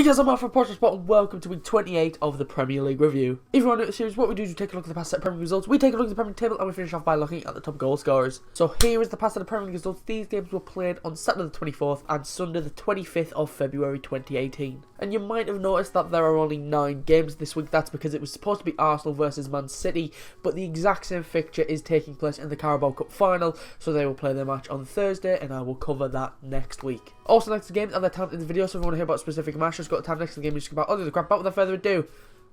Hey guys, I'm Matt from Podcast Spot and welcome to week 28 of the Premier League review. If you're new to the series, what we do is we take a look at the past set of Premier League results, we take a look at the Premier League table and we finish off by looking at the top goal scorers. So here is the past set of Premier League results. These games were played on Saturday the 24th and Sunday the 25th of February 2018. And you might have noticed that there are only 9 games this week. That's because it was supposed to be Arsenal versus Man City, but the exact same fixture is taking place in the Carabao Cup final, so they will play their match on Thursday and I will cover that next week. Also, next to the games are the talent in the video, so if you want to hear about a specific match, just go to tab next to the game and just about other crap. But without further ado,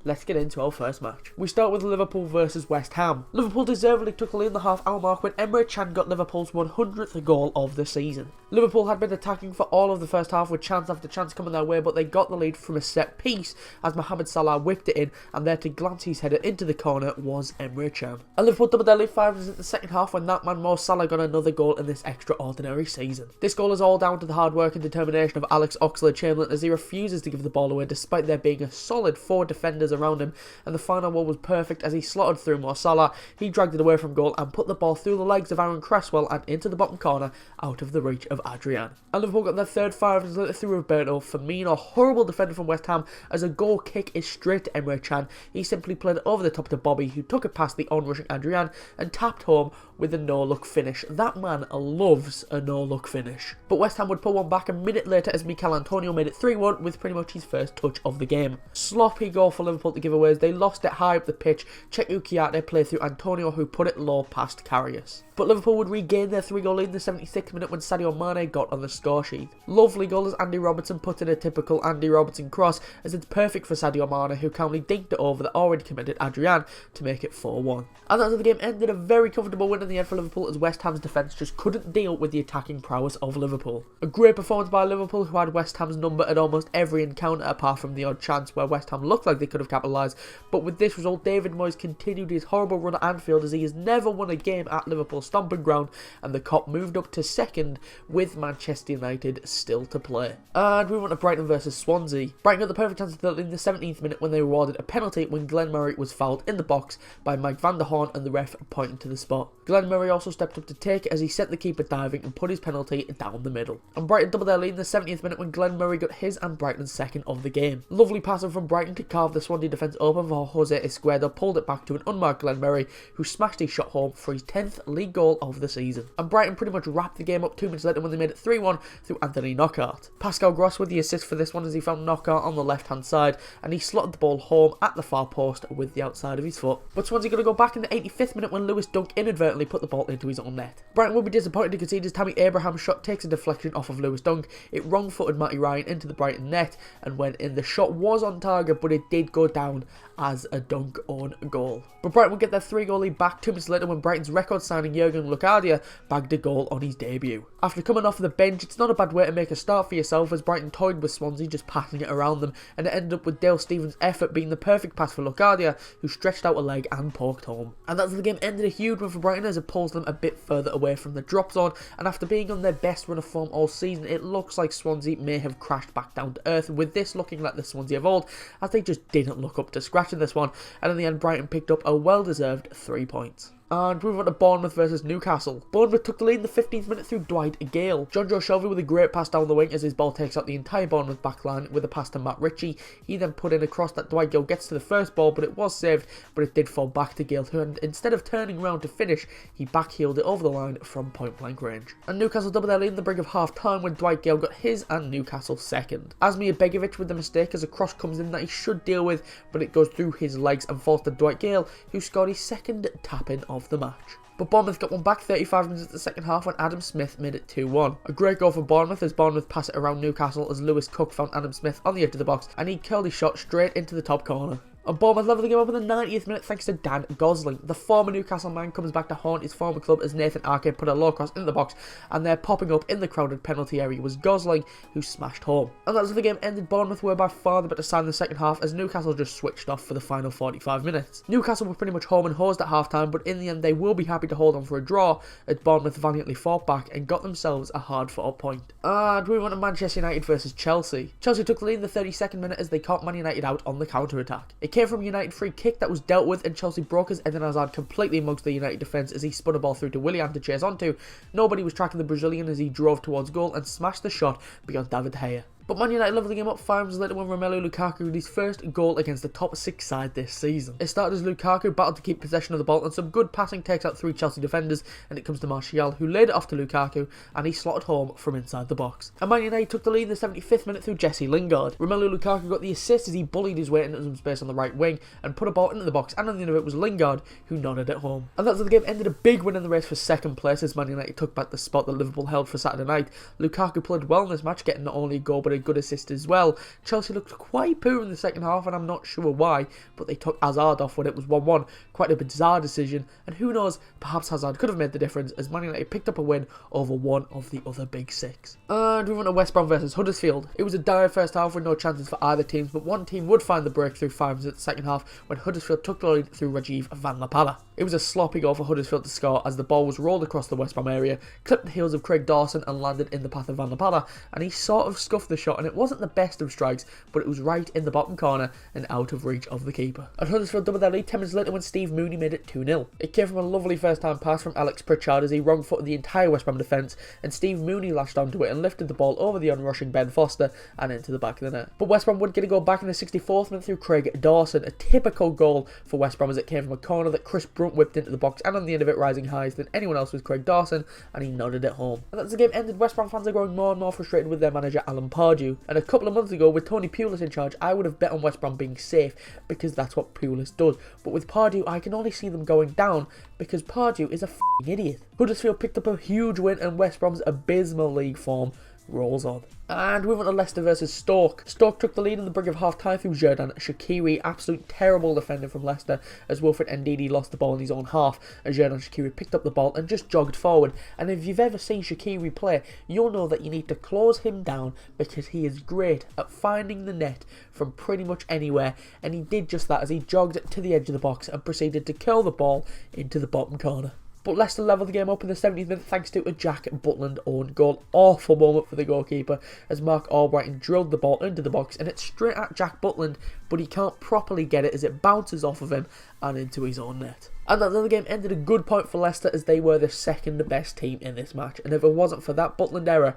let's get into our first match. We start with Liverpool versus West Ham. Liverpool deservedly took the lead in the half-hour mark when Emre Can got Liverpool's 100th goal of the season. Liverpool had been attacking for all of the first half with chance after chance coming their way, but they got the lead from a set piece as Mohamed Salah whipped it in, and there to glance his header into the corner was Emre Can. And Liverpool doubled their lead 5 minutes in the second half when that man Mo Salah got another goal in this extraordinary season. This goal is all down to the hard work and determination of Alex Oxlade-Chamberlain as he refuses to give the ball away despite there being a solid 4 defenders around him, and the final one was perfect as he slotted through Mo Salah. He dragged it away from goal and put the ball through the legs of Aaron Cresswell and into the bottom corner out of the reach of Adrian. And Liverpool got their third 5 minutes later through Roberto Firmino, horrible defender from West Ham, as a goal kick is straight to Emre Can. He simply played it over the top to Bobby, who took it past the onrushing Adrian and tapped home with a no-look finish. That man loves a no-look finish. But West Ham would pull one back a minute later as Mikel Antonio made it 3-1 with pretty much his first touch of the game. Sloppy goal for Liverpool to give away as they lost it high up the pitch. Cheku Kouyaté played through Antonio, who put it low past Karius. But Liverpool would regain their 3-goal lead in the 76th minute when Sadio Mane got on the score sheet. Lovely goal as Andy Robertson put in a typical Andy Robertson cross, as it's perfect for Sadio Mane, who calmly dinked it over the already committed Adrian to make it 4-1. And that's how the game ended, a very comfortable win in the end for Liverpool as West Ham's defence just couldn't deal with the attacking prowess of Liverpool. A great performance by Liverpool, who had West Ham's number at almost every encounter apart from the odd chance where West Ham looked like they could have capitalised. But with this result, David Moyes continued his horrible run at Anfield as he has never won a game at Liverpool's stomping ground, and the Cop moved up to second with Manchester United still to play. And we went to Brighton versus Swansea. Brighton got the perfect chance to in the 17th minute when they rewarded a penalty when Glenn Murray was fouled in the box by Mike van der Horn and the ref pointing to the spot. Glenn Murray also stepped up to take it as he sent the keeper diving and put his penalty down the middle. And Brighton doubled their lead in the 70th minute when Glenn Murray got his and Brighton's second of the game. Lovely passing from Brighton to carve the Swansea defence open for Jose Izquierdo, pulled it back to an unmarked Glenn Murray, who smashed his shot home for his 10th league goal of the season. And Brighton pretty much wrapped the game up 2 minutes later when they made it 3-1 through Anthony Knockaert. Pascal Gross with the assist for this one as he found Knockaert on the left hand side and he slotted the ball home at the far post with the outside of his foot. But Swansea got to go back in the 85th minute when Lewis Dunk inadvertently put the ball into his own net. Brighton will be disappointed to concede as Tammy Abraham's shot takes a deflection off of Lewis Dunk. It wrong-footed Matty Ryan into the Brighton net and went in. The shot was on target, but it did go down as a Dunk own goal. But Brighton would get their 3-goal lead back 2 minutes later when Brighton's record signing Jurgen Locadia bagged a goal on his debut. After coming off the bench, it's not a bad way to make a start for yourself as Brighton toyed with Swansea, just passing it around them, and it ended up with Dale Stephens' effort being the perfect pass for Locadia, who stretched out a leg and poked home. And that's the game ended, a huge win for Brighton as it pulls them a bit further away from the drop zone, and after being on their best run of form all season, it looks like Swansea may have crashed back down to earth, with this looking like the Swansea of old, as they just didn't look up to scratch in this one, and in the end Brighton picked up a well-deserved 3 points. And moving on to Bournemouth versus Newcastle. Bournemouth took the lead in the 15th minute through Dwight Gale. John Joe Shelby with a great pass down the wing as his ball takes out the entire Bournemouth backline with a pass to Matt Ritchie. He then put in a cross that Dwight Gale gets to the first ball, but it was saved, but it did fall back to Gale, who instead of turning around to finish, he backheeled it over the line from point blank range. And Newcastle doubled their lead in the brink of half time when Dwight Gale got his and Newcastle second. Asmir Begovic with the mistake as a cross comes in that he should deal with, but it goes through his legs and falls to Dwight Gale, who scored his second tap-in of the match. But Bournemouth got one back 35 minutes at the second half when Adam Smith made it 2-1. A great goal for Bournemouth as Bournemouth passed it around Newcastle as Lewis Cook found Adam Smith on the edge of the box and he curled his shot straight into the top corner. And Bournemouth leveled the game up in the 90th minute thanks to Dan Gosling. The former Newcastle man comes back to haunt his former club as Nathan Ake put a low cross in the box, and there popping up in the crowded penalty area was Gosling, who smashed home. And that's how the game ended. Bournemouth were by far the better side in the second half as Newcastle just switched off for the final 45 minutes. Newcastle were pretty much home and hosed at half time, but in the end they will be happy to hold on for a draw as Bournemouth valiantly fought back and got themselves a hard-fought point. And we went to Manchester United versus Chelsea. Chelsea took the lead in the 32nd minute as they caught Man United out on the counter-attack. It came from United free kick that was dealt with and Chelsea broke his Eden Hazard completely amongst the United defence as he spun a ball through to Willian to chase onto. Nobody was tracking the Brazilian as he drove towards goal and smashed the shot beyond David De Gea. But Man United leveled the game up 5 minutes later when Romelu Lukaku got his first goal against the top 6 side this season. It started as Lukaku battled to keep possession of the ball, and some good passing takes out 3 Chelsea defenders, and it comes to Martial, who laid it off to Lukaku, and he slotted home from inside the box. And Man United took the lead in the 75th minute through Jesse Lingard. Romelu Lukaku got the assist as he bullied his way into some space on the right wing and put a ball into the box, and on the end of it was Lingard, who nodded it home. And that's how the game ended, a big win in the race for second place as Man United took back the spot that Liverpool held for Saturday night. Lukaku played well in this match, getting not only a goal but a good assist as well. Chelsea looked quite poor in the second half, and I'm not sure why, but they took Hazard off when it was 1-1. Quite a bizarre decision, and who knows, perhaps Hazard could have made the difference as Man United picked up a win over one of the other big 6. And we went to West Brom versus Huddersfield. It was a dire first half with no chances for either teams, but one team would find the breakthrough 5 minutes at the second half when Huddersfield took the lead through Rajiv van La Pala. It was a sloppy goal for Huddersfield to score as the ball was rolled across the West Brom area, clipped the heels of Craig Dawson and landed in the path of Van La Pala, and he sort of scuffed the shot, and it wasn't the best of strikes, but it was right in the bottom corner and out of reach of the keeper. And Huddersfield doubled their lead 10 minutes later when Steve Mooney made it 2-0. It came from a lovely first time pass from Alex Pritchard as he wrong-footed the entire West Brom defence, and Steve Mooney lashed onto it and lifted the ball over the onrushing Ben Foster and into the back of the net. But West Brom would get a goal back in the 64th minute through Craig Dawson, a typical goal for West Brom as it came from a corner that Chris Brunt whipped into the box, and on the end of it rising higher than anyone else was Craig Dawson, and he nodded it home. And as the game ended, West Brom fans are growing more and more frustrated with their manager Alan Pardew, and a couple of months ago with Tony Pulis in charge I would have bet on West Brom being safe because that's what Pulis does, but with Pardew I can only see them going down because Pardew is a f***ing idiot. Huddersfield picked up a huge win and West Brom's abysmal league form rolls on. And we went to Leicester versus Stoke. Stoke took the lead in the brink of half-time through Xherdan Shaqiri, absolute terrible defender from Leicester as Wilfred Ndidi lost the ball in his own half, and Xherdan Shaqiri picked up the ball and just jogged forward. And if you've ever seen Shaqiri play, you'll know that you need to close him down because he is great at finding the net from pretty much anywhere, and he did just that as he jogged to the edge of the box and proceeded to curl the ball into the bottom corner. But Leicester levelled the game up in the 70th minute thanks to a Jack Butland own goal. Awful moment for the goalkeeper as Mark Albrighton drilled the ball into the box and it's straight at Jack Butland, but he can't properly get it as it bounces off of him and into his own net. And that the game ended a good point for Leicester as they were the second best team in this match, and if it wasn't for that Butland error,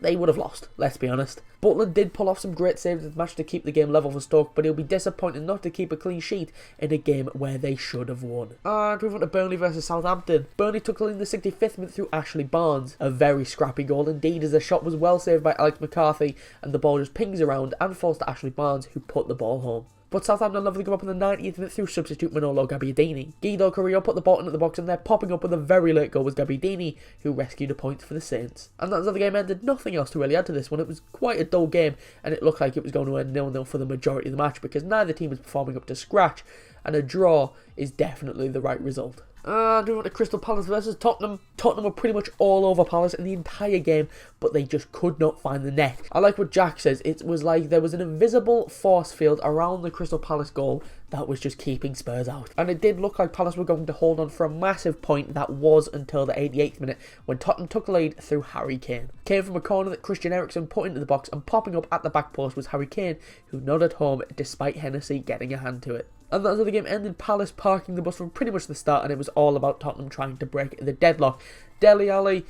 they would have lost, let's be honest. Butland did pull off some great saves in the match to keep the game level for Stoke, but he'll be disappointed not to keep a clean sheet in a game where they should have won. And we went to Burnley versus Southampton. Burnley took the lead in the 65th minute through Ashley Barnes. A very scrappy goal indeed as the shot was well saved by Alex McCarthy and the ball just pings around and falls to Ashley Barnes, who put the ball home. But Southampton leveled the game up in the 90th minute through substitute Manolo Gabbiadini. Guido Carrillo put the ball into the box and there popping up with a very late goal was Gabbiadini, who rescued a point for the Saints. And that's how the game ended. Nothing else to really add to this one. It was quite a dull game and it looked like it was going to end 0-0 for the majority of the match because neither team was performing up to scratch, and a draw is definitely the right result. And we went to Crystal Palace versus Tottenham. Tottenham were pretty much all over Palace in the entire game, but they just could not find the net. I like what Jack says. It was like there was an invisible force field around the Crystal Palace goal that was just keeping Spurs out. And it did look like Palace were going to hold on for a massive point that was until the 88th minute when Tottenham took the lead through Harry Kane. Came from a corner that Christian Eriksen put into the box, and popping up at the back post was Harry Kane, who nodded home despite Hennessy getting a hand to it. And that's how the game ended, Palace parking the bus from pretty much the start, and it was all about Tottenham trying to break the deadlock. Dele Alli,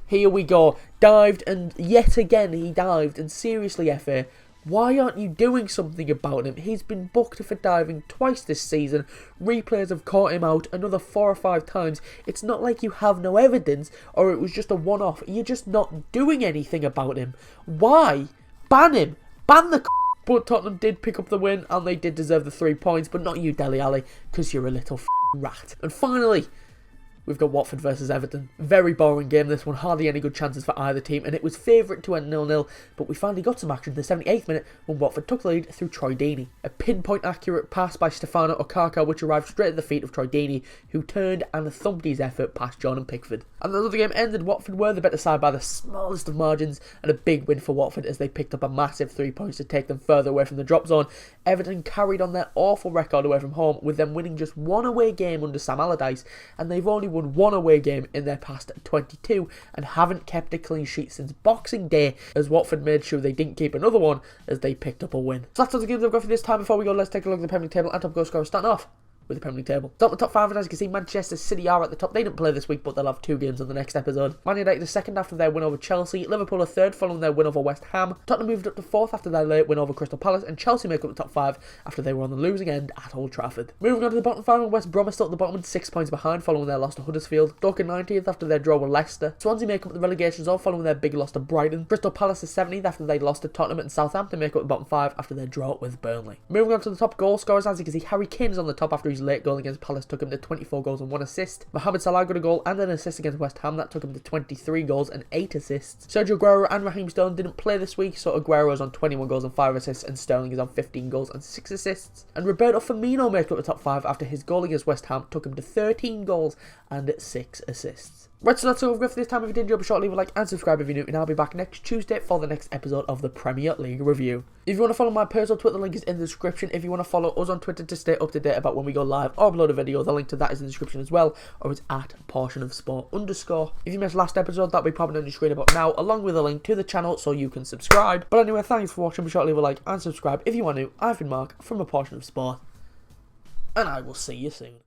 here we go, dived, and yet again he dived, and seriously FA, why aren't you doing something about him? He's been booked for diving twice this season, replays have caught him out another 4 or 5 times. It's not like you have no evidence, or it was just a one-off, you're just not doing anything about him. Why? Ban him! Ban the But Tottenham did pick up the win and they did deserve the 3 points, but not you, Dele Alli, because you're a little rat. And finally, we've got Watford versus Everton. Very boring game this one, hardly any good chances for either team, and it was favourite to end 0-0, but we finally got some action in the 78th minute when Watford took the lead through Troy Deeney. A pinpoint accurate pass by Stefano Okaka which arrived straight at the feet of Troy Deeney, who turned and thumped his effort past Jordan Pickford. And the other game ended, Watford were the better side by the smallest of margins, and a big win for Watford as they picked up a massive 3 points to take them further away from the drop zone. Everton carried on their awful record away from home, with them winning just one away game under Sam Allardyce, and they've only won one away game in their past 22 and haven't kept a clean sheet since Boxing Day, as Watford made sure they didn't keep another one as they picked up a win. So that's all the games I've got for this time. Before we go, let's take a look at the Premier League table and top goal scorers starting off with the Premier League table. Start the top 5, and as you can see, Manchester City are at the top. They didn't play this week, but they'll have 2 games on the next episode. Man United are second after their win over Chelsea. Liverpool are third following their win over West Ham. Tottenham moved up to fourth after their late win over Crystal Palace, and Chelsea make up the top 5 after they were on the losing end at Old Trafford. Moving on to the bottom 5, West Brom are still at the bottom and 6 points behind following their loss to Huddersfield. Stoke are 19th after their draw with Leicester. Swansea make up the relegation zone following their big loss to Brighton. Crystal Palace is 17th after they lost to Tottenham, and Southampton make up the bottom 5 after their draw with Burnley. Moving on to the top goal scorers, as you can see, Harry Kane is on the top after his late goal against Palace took him to 24 goals and 1 assist. Mohamed Salah got a goal and an assist against West Ham that took him to 23 goals and 8 assists. Sergio Aguero and Raheem Sterling didn't play this week, so Aguero is on 21 goals and 5 assists, and Sterling is on 15 goals and 6 assists. And Roberto Firmino made up the top 5 after his goal against West Ham took him to 13 goals and 6 assists. Right, so that's all we've got for this time. If you did enjoy, be sure to leave a like and subscribe if you're new, and I'll be back next Tuesday for the next episode of the Premier League review. If you want to follow my personal Twitter, the link is in the description. If you want to follow us on Twitter to stay up to date about when we go live or upload a video, the link to that is in the description as well, or it's at portionofsport_. If you missed last episode, that'll be popping on your screen about now, along with a link to the channel so you can subscribe. But anyway, thanks for watching. Be sure to leave a like and subscribe if you want to. I've been Mark from A Portion of Sport, and I will see you soon.